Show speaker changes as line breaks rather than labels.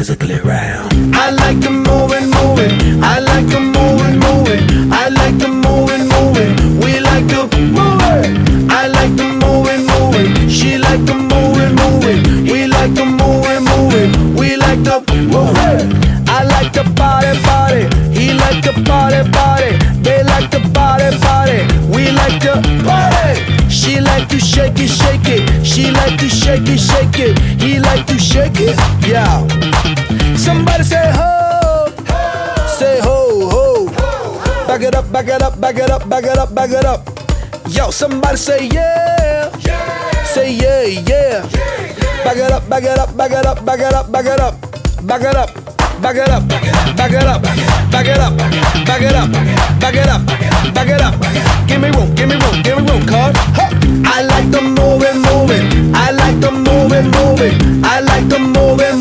physically round.
I like the moving, moving. I like the moving, moving. I like the moving, moving. We like the moving. I like the moving, moving. She like the moving, moving. We like the moving, moving. We like the moving. I like the body, body. He like the body, body. They like the body, body. We like the body. She like to shake it, shake it. She like to shake it, shake it. He like to shake it, yeah. Somebody say ho, say ho, ho. Back it up, back it up, back it up, back it up, back it up. Yo, somebody say yeah, say yeah, yeah. Back it up, back it up, back it up, back it up, back it up, back it up. Back it up, back it up, back it up, back it up, back it up, back it up. Give me room, give me room, give me room, cuz. I like the moving, moving. I like the moving, moving. I like the moving,